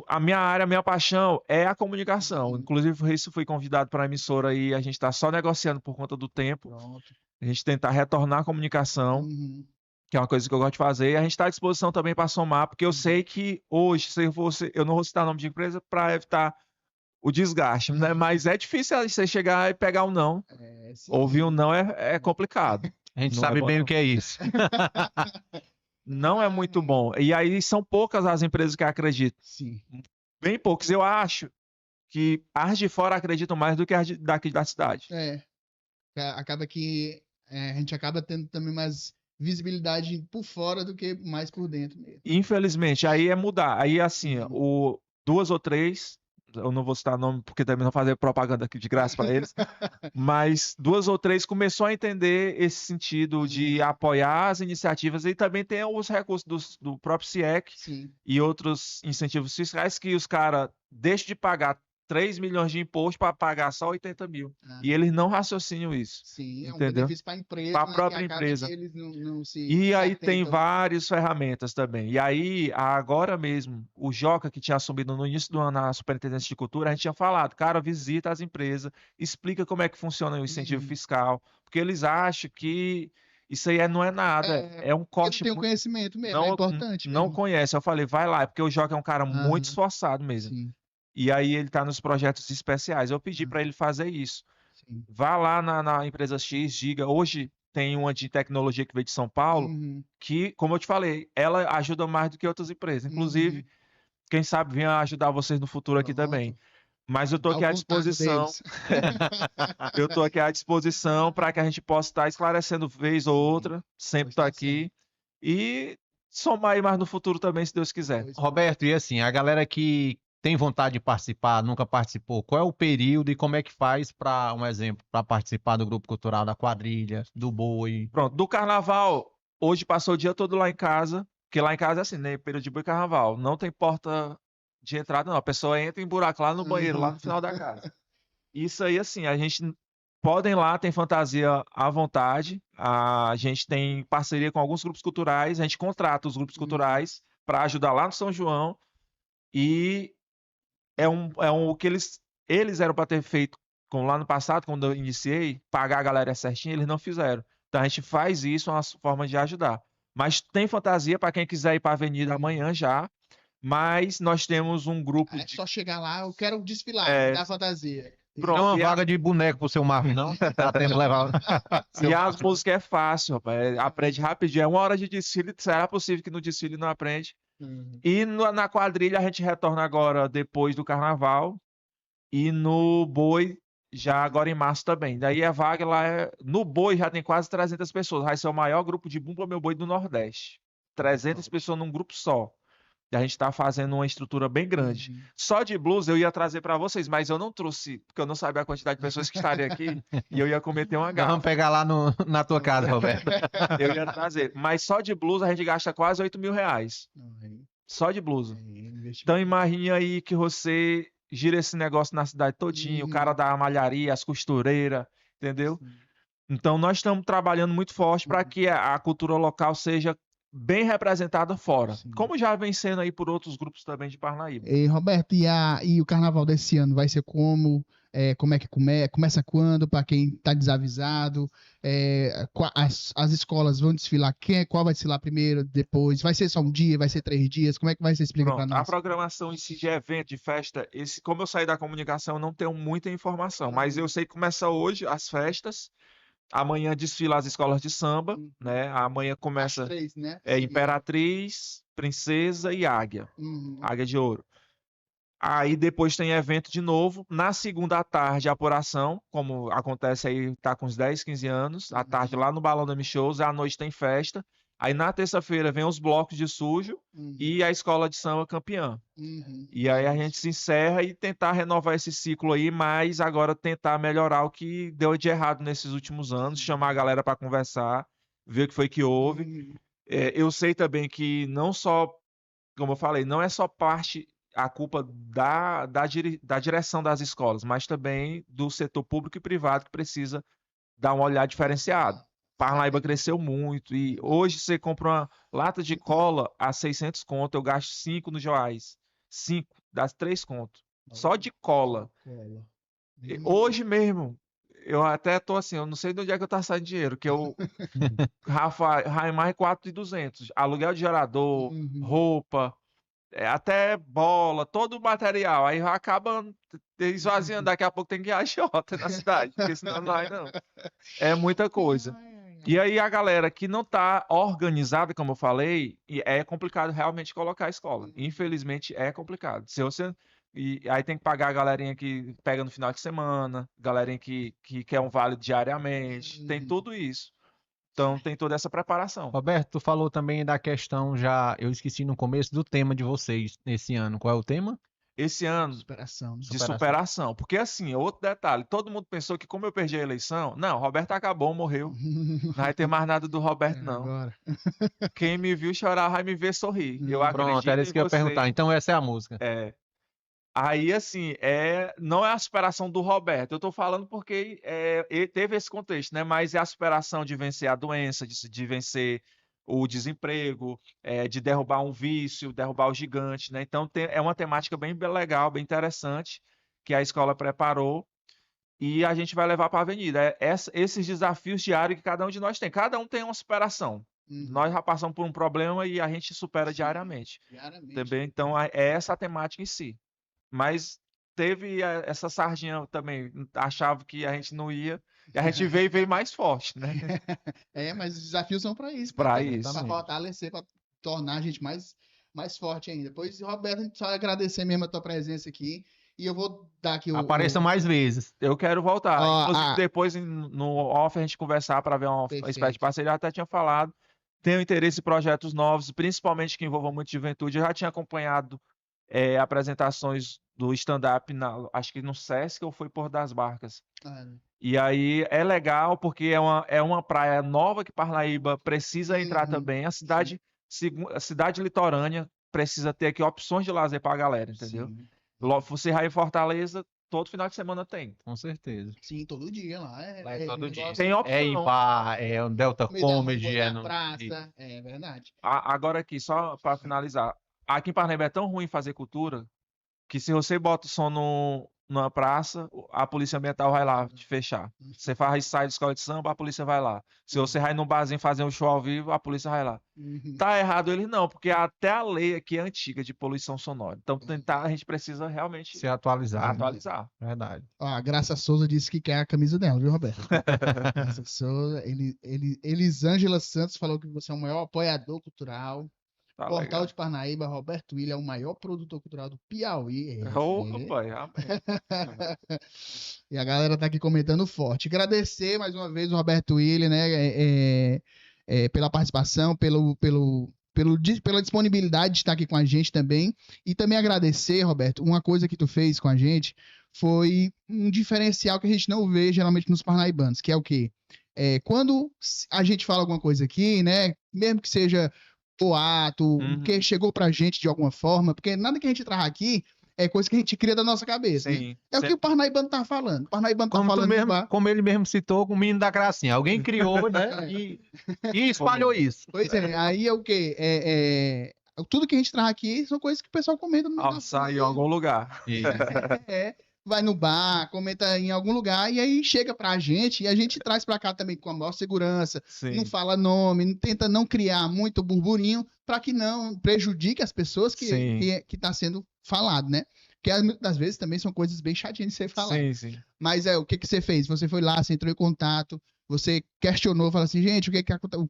a minha área, a minha paixão é a comunicação. Inclusive isso fui convidado para a emissora e a gente está só negociando por conta do tempo. A gente tentar retornar a comunicação. Que é uma coisa que eu gosto de fazer, e a gente está à disposição também para somar, porque eu sei que hoje, eu não vou citar nome de empresa para evitar o desgaste, né? Mas é difícil você chegar e pegar um não. Ouvir um não é complicado. A gente não sabe bom, bem não. o que é isso. Não é muito bom. E aí são poucas as empresas que acreditam. Sim. Bem poucas. Eu acho que as de fora acreditam mais do que as daqui da cidade. Acaba que a gente acaba tendo também mais visibilidade por fora do que mais por dentro mesmo. Infelizmente, aí é mudar. Aí, assim, duas ou três, eu não vou citar nome porque também não fazer propaganda aqui de graça para eles, mas duas ou três começou a entender esse sentido de apoiar as iniciativas e também tem os recursos do próprio CIEC e outros incentivos fiscais que os caras deixam de pagar 3 milhões de imposto para pagar só 80 mil. E eles não raciocinam isso. Sim, entendeu? É um benefício para a empresa. Para a própria empresa. Eles não e aí tem várias ferramentas também. E aí, agora mesmo, o Joca, que tinha assumido no início do ano na Superintendência de Cultura, a gente tinha falado, cara, visita as empresas, explica como é que funciona o incentivo fiscal, porque eles acham que isso aí não é nada, é um corte. Não tem conhecimento mesmo, é importante. Não conhece. Eu falei, vai lá, porque o Joca é um cara muito esforçado mesmo. Sim. E aí ele está nos projetos especiais. Eu pedi para ele fazer isso. Sim. Vá lá na empresa X, diga, hoje tem uma de tecnologia que veio de São Paulo, que, como eu te falei, ela ajuda mais do que outras empresas. Inclusive, quem sabe venha ajudar vocês no futuro aqui também. Mas eu estou aqui à disposição. Eu estou aqui à disposição para que a gente possa estar esclarecendo vez ou outra. Sempre estou aqui. E somar aí mais no futuro também, se Deus quiser. Roberto, e assim, a galera que tem vontade de participar, nunca participou, qual é o período e como é que faz para, um exemplo, para participar do grupo cultural da quadrilha, do boi? Pronto, do carnaval, hoje passou o dia todo lá em casa, porque lá em casa é assim, né, período de boi e carnaval, não tem porta de entrada não, a pessoa entra em buraco lá no banheiro, lá no final da casa. Isso aí, assim, a gente podem lá, tem fantasia à vontade, a gente tem parceria com alguns grupos culturais, a gente contrata os grupos culturais para ajudar lá no São João e é o que eles eram para ter feito como lá no passado, quando eu iniciei, pagar a galera certinho, eles não fizeram. Então a gente faz isso, é uma forma de ajudar. Mas tem fantasia para quem quiser ir para a avenida amanhã já, mas nós temos um grupo de... só chegar lá, eu quero desfilar, da fantasia. Pronto, não é uma vaga de boneco pro seu Marvin, não? Tá tendo que levar. E as músicas é fácil, rapaz. Aprende rapidinho. É 1 hora de desfile, será possível que no desfile não aprende? E na quadrilha a gente retorna agora depois do carnaval. E no boi, já agora em março também. Daí a vaga lá no boi já tem quase 300 pessoas. Vai ser o maior grupo de Bumba Meu Boi do Nordeste. 300 pessoas num grupo só. E a gente está fazendo uma estrutura bem grande. Só de blues eu ia trazer para vocês, mas eu não trouxe, porque eu não sabia a quantidade de pessoas que estariam aqui e eu ia cometer uma gafe. Vamos pegar lá na tua casa, Roberto. Eu ia trazer. Mas só de blues a gente gasta quase 8 mil reais. Só de blues. Então imagine aí que você gira esse negócio na cidade todinha, o cara da malharia, as costureiras, entendeu? Então nós estamos trabalhando muito forte para que a cultura local seja bem representada fora, como já vem sendo aí por outros grupos também de Parnaíba. E Roberto, e o carnaval desse ano vai ser como? Como é que começa quando? Para quem está desavisado, as escolas vão desfilar, qual vai desfilar primeiro, depois? Vai ser só um dia, vai ser 3 dias? Como é que vai ser? Explica para nós. A programação em si de evento, de festa, como eu saí da comunicação, eu não tenho muita informação, mas eu sei que começa hoje as festas. Amanhã desfila as escolas de samba, né? Amanhã começa as 3, né? Imperatriz, Princesa e Águia. Águia de Ouro. Aí depois tem evento de novo. Na segunda à tarde, apuração, como acontece aí, tá com uns 10, 15 anos. À tarde lá no Balão da Michos, à noite tem festa. Aí na terça-feira vem os blocos de sujo e a escola de samba campeã. E aí a gente se encerra e tentar renovar esse ciclo aí, mas agora tentar melhorar o que deu de errado nesses últimos anos, chamar a galera para conversar, ver o que foi que houve. Eu sei também que não só, como eu falei, não é só a culpa da direção das escolas, mas também do setor público e privado que precisa dar um olhar diferenciado. Parnaíba cresceu muito e hoje você compra uma lata de cola a 600 conto, eu gasto 5 no Joás. 5, dá 3 conto. Só de cola. Hoje mesmo, eu até tô assim, eu não sei de onde é que eu tá saindo dinheiro, que eu Rafa, mais 4.200. Aluguel de gerador, roupa, até bola, todo o material. Aí acaba esvaziando, daqui a pouco tem que ir agiota na cidade, porque senão não vai não. É muita coisa. E aí a galera que não tá organizada, como eu falei, é complicado realmente colocar a escola. Infelizmente é complicado. Se você e aí tem que pagar a galerinha que pega no final de semana, galerinha que quer um vale diariamente, tem tudo isso. Então tem toda essa preparação. Roberto, tu falou também da questão já, eu esqueci no começo do tema de vocês nesse ano. Qual é o tema? Esse ano Superação. de superação. Porque assim, outro detalhe, todo mundo pensou que como eu perdi a eleição, não, Roberto acabou, morreu. Não vai ter mais nada do Roberto, não. Agora. Quem me viu chorar vai me ver sorrir. Eu Pronto, acredito era em isso que eu ia você. perguntar. Então essa é a música. É. Aí, assim, não é a superação do Roberto. Eu tô falando porque ele teve esse contexto, né? Mas é a superação de vencer a doença, de vencer o desemprego, de derrubar um vício, derrubar o gigante, né? Então, é uma temática bem legal, bem interessante, que a escola preparou e a gente vai levar para a avenida. Esses desafios diários que cada um de nós tem. Cada um tem uma superação. Nós já passamos por um problema e a gente supera diariamente. Também, então, é essa a temática em si. Mas teve essa sardinha também, achava que a gente não ia, e a gente veio mais forte, né? Mas os desafios são para isso. Para isso. Para fortalecer, para tornar a gente mais forte ainda. Pois, Roberto, a gente só agradecer mesmo a tua presença aqui. E eu vou dar aqui Apareça mais vezes. Eu quero voltar. Inclusive, depois no off a gente conversar para ver uma espécie de parceria. Eu até tinha falado. Tenho interesse em projetos novos, principalmente que envolvam muito juventude. Eu já tinha acompanhado apresentações do stand-up, acho que no Sesc ou foi Porto das Barcas. E aí é legal porque é uma praia nova que Parnaíba precisa entrar também. A cidade litorânea precisa ter aqui opções de lazer para a galera, entendeu? Você vai em Fortaleza, todo final de semana tem. Com certeza. Sim, todo dia lá. Todo dia. Tem opção. É em bar, é um Delta Comedy, na praça. É verdade. Agora aqui, só para finalizar. Aqui em Parnaíba é tão ruim fazer cultura que se você bota o som numa praça, a polícia ambiental vai lá te fechar. Você sai de escola de samba, a polícia vai lá. Se você vai num barzinho fazer um show ao vivo, a polícia vai lá. Tá errado eles não, porque até a lei aqui é antiga de poluição sonora. Então a gente precisa realmente se atualizar. Verdade. Ó, a Graça Souza disse que quer a camisa dela, viu, Roberto? Graça Souza, Elisângela Santos falou que você é o maior apoiador cultural. Tá Portal legal. de Parnaíba, Roberto William é o maior produtor cultural do Piauí. E a galera tá aqui comentando forte. Agradecer mais uma vez o Roberto William, né, pela participação, pela disponibilidade de estar aqui com a gente também. E também agradecer, Roberto, uma coisa que tu fez com a gente foi um diferencial que a gente não vê geralmente nos parnaibanos, que é o quê? Quando a gente fala alguma coisa aqui, né, mesmo que seja boato, que chegou pra gente de alguma forma, porque nada que a gente traz aqui é coisa que a gente cria da nossa cabeça. Sim, né? É o que o parnaibano tá falando. O parnaibano tá falando como ele mesmo citou, com o menino da gracinha. Alguém criou, né? E espalhou isso. Pois é, aí é o quê? Tudo que a gente traz aqui são coisas que o pessoal comenta no sai em algum lugar. Vai no bar, comenta em algum lugar, e aí chega pra gente, e a gente traz pra cá também com a maior segurança, não fala nome, tenta não criar muito burburinho, pra que não prejudique as pessoas que tá sendo falado, né? Porque às vezes também são coisas bem chatinhas de ser falado. Sim. Mas o que você fez? Você foi lá, você entrou em contato, você questionou, falou assim, gente, o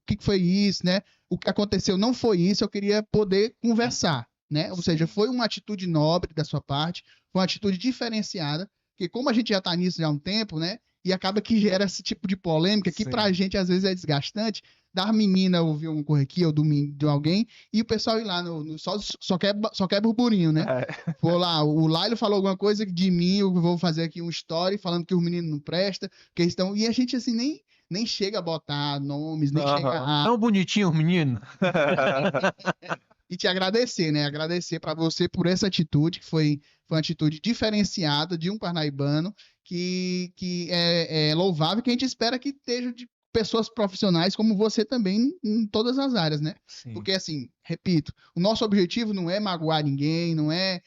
que foi isso, né? O que aconteceu não foi isso, eu queria poder conversar. Né? Ou seja, foi uma atitude nobre da sua parte, foi uma atitude diferenciada, porque como a gente já está nisso já há um tempo, né? E acaba que gera esse tipo de polêmica que pra gente às vezes é desgastante, da menina ouvir um corre aqui ou de alguém, e o pessoal ir lá só quer burburinho, né? Vou lá, o Lailo falou alguma coisa de mim, eu vou fazer aqui um story falando que os meninos não prestam, que eles estão... E a gente assim nem chega a botar nomes, nem chega a... Tão bonitinho os meninos. E te agradecer, né? Agradecer para você por essa atitude, que foi uma atitude diferenciada de um parnaibano, que é louvável, que a gente espera que esteja de pessoas profissionais como você também em todas as áreas, né? Sim. Porque, assim, repito, o nosso objetivo não é magoar ninguém, não é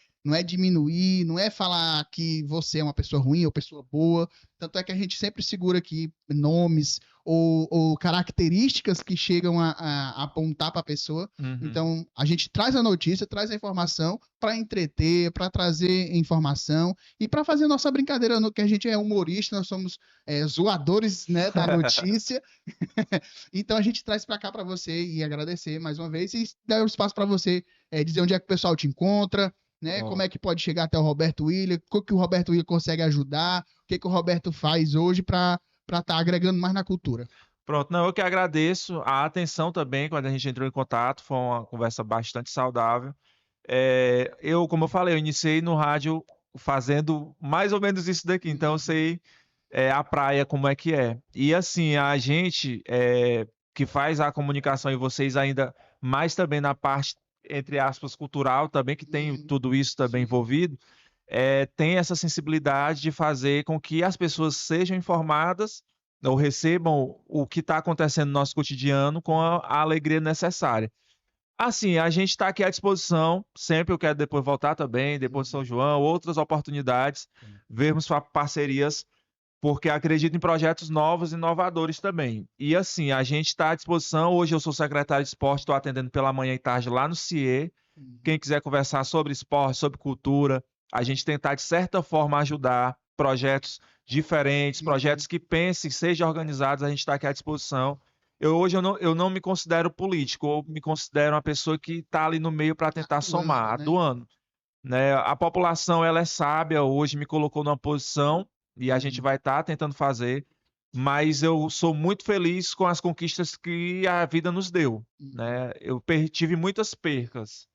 diminuir, não é falar que você é uma pessoa ruim ou pessoa boa. Tanto é que a gente sempre segura aqui nomes ou características que chegam a apontar para a pessoa. Então, a gente traz a notícia, traz a informação para entreter, para trazer informação e para fazer nossa brincadeira, que a gente é humorista, nós somos zoadores, né, da notícia. Então, a gente traz para cá para você e agradecer mais uma vez e dar um espaço para você dizer onde é que o pessoal te encontra, né? Como é que pode chegar até o Roberto Willian, o que o Roberto Willian consegue ajudar, o que o Roberto faz hoje para estar agregando mais na cultura. Pronto, não, eu que agradeço a atenção também quando a gente entrou em contato, foi uma conversa bastante saudável. Como eu falei, eu iniciei no rádio fazendo mais ou menos isso daqui, então eu sei a praia como é que é. E assim, a gente que faz a comunicação e vocês ainda mais também na parte, entre aspas, cultural também, que tem tudo isso também envolvido, tem essa sensibilidade de fazer com que as pessoas sejam informadas ou recebam o que está acontecendo no nosso cotidiano com a alegria necessária. Assim, a gente está aqui à disposição, sempre eu quero depois voltar também, depois de São João, outras oportunidades, vermos parcerias, porque acredito em projetos novos e inovadores também. E assim, a gente está à disposição, hoje eu sou secretário de esporte, estou atendendo pela manhã e tarde lá no CIE, quem quiser conversar sobre esporte, sobre cultura, a gente tentar de certa forma ajudar projetos diferentes, projetos que pensem, sejam organizados, a gente está aqui à disposição. Hoje eu não me considero político, eu me considero uma pessoa que está ali no meio para tentar somar, atuando. Né? A população ela é sábia, hoje me colocou numa posição e a gente vai estar tentando fazer, mas eu sou muito feliz com as conquistas que a vida nos deu. Né? Eu tive muitas percas,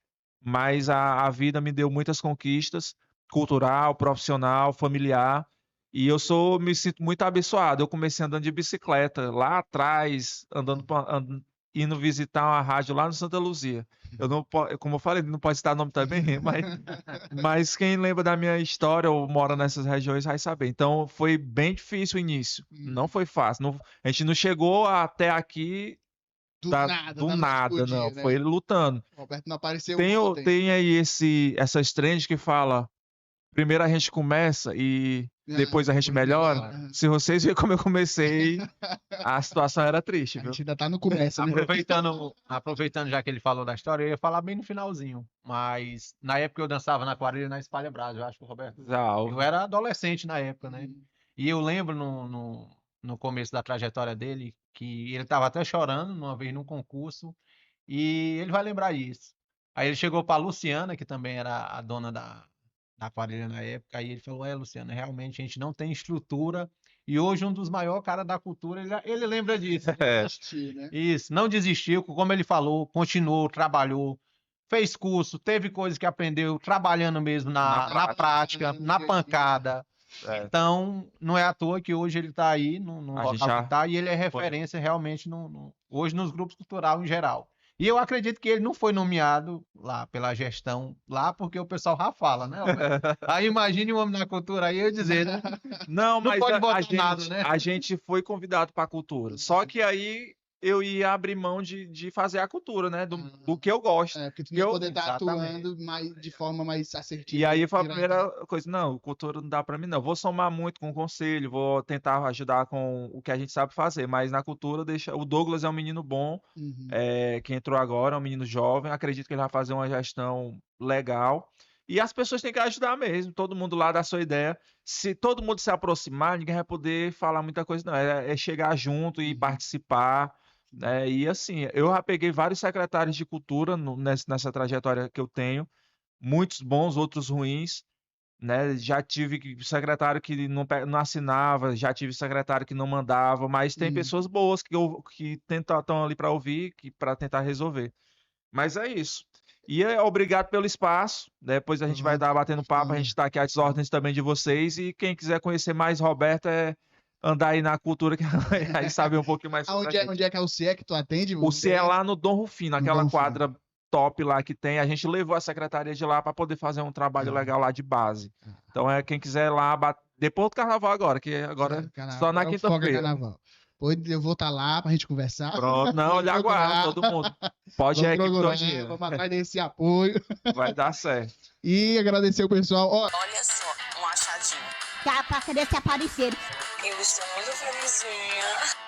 mas a vida me deu muitas conquistas, cultural, profissional, familiar. E me sinto muito abençoado. Eu comecei andando de bicicleta lá atrás, indo visitar uma rádio lá no Santa Luzia. Como eu falei, não pode citar nome também, mas quem lembra da minha história ou mora nessas regiões vai saber. Então foi bem difícil o início. Não foi fácil. A gente não chegou até aqui do nada, não. Né? Foi lutando. O Roberto não apareceu. Tem aí essas trends que fala: primeiro a gente começa e depois a gente melhora. Se vocês verem como eu comecei, a situação era triste, viu? A gente ainda tá no começo, né? Aproveitando já que ele falou da história, eu ia falar bem no finalzinho. Mas na época eu dançava na quadrilha na Espalha Brasa, eu acho que o Roberto... Eu era adolescente na época, né? E eu lembro no começo da trajetória dele que ele tava até chorando uma vez num concurso e ele vai lembrar isso. Aí ele chegou pra Luciana, que também era a dona da quadrilha na época, aí ele falou: Luciana, realmente a gente não tem estrutura, e hoje um dos maiores caras da cultura, ele lembra disso. Né? Isso, não desistiu, como ele falou, continuou, trabalhou, fez curso, teve coisas que aprendeu, trabalhando mesmo na prática, na pancada. Então, não é à toa que hoje ele está aí no local que tá, e ele é referência realmente hoje nos grupos culturais em geral. E eu acredito que ele não foi nomeado lá pela gestão, lá porque o pessoal já fala, né? Aí imagine um homem na cultura aí eu dizer, né? Não, mas pode botar nada, né? A gente foi convidado para a cultura. Só que aí eu ia abrir mão de fazer a cultura, né? Do que eu gosto. Porque tu não ia poder estar atuando de forma mais assertiva. E aí foi a primeira coisa: não, cultura não dá para mim, não. Vou somar muito com o conselho, vou tentar ajudar com o que a gente sabe fazer, mas na cultura o Douglas é um menino bom, que entrou agora, é um menino jovem, acredito que ele vai fazer uma gestão legal. E as pessoas têm que ajudar mesmo, todo mundo lá dá a sua ideia. Se todo mundo se aproximar, ninguém vai poder falar muita coisa, não. É chegar junto e participar. E assim, eu já peguei vários secretários de cultura nessa trajetória que eu tenho, muitos bons, outros ruins, né? Já tive secretário que não assinava, já tive secretário que não mandava, mas tem pessoas boas que estão ali para ouvir, para tentar resolver. Mas é isso. E obrigado pelo espaço. Depois a gente vai estar batendo papo, a gente está aqui às ordens também de vocês. E quem quiser conhecer mais Roberto, andar aí na cultura, que aí sabe um pouquinho mais sobre onde é que é o CIE que tu atende? O CIE é lá no Dom Rufino, aquela quadra top lá que tem. A gente levou a secretaria de lá para poder fazer um trabalho legal lá de base. Então quem quiser lá, depois do carnaval agora, que agora só na quinta-feira. Depois eu vou estar lá pra gente conversar. Pronto, não, olha aguarda todo mundo. Pode ir vamos atrás desse apoio. Vai dar certo. E agradecer o pessoal. Olha só, um achadinho. Tá, pra cadê se aparecer? Eu estou muito felizinha.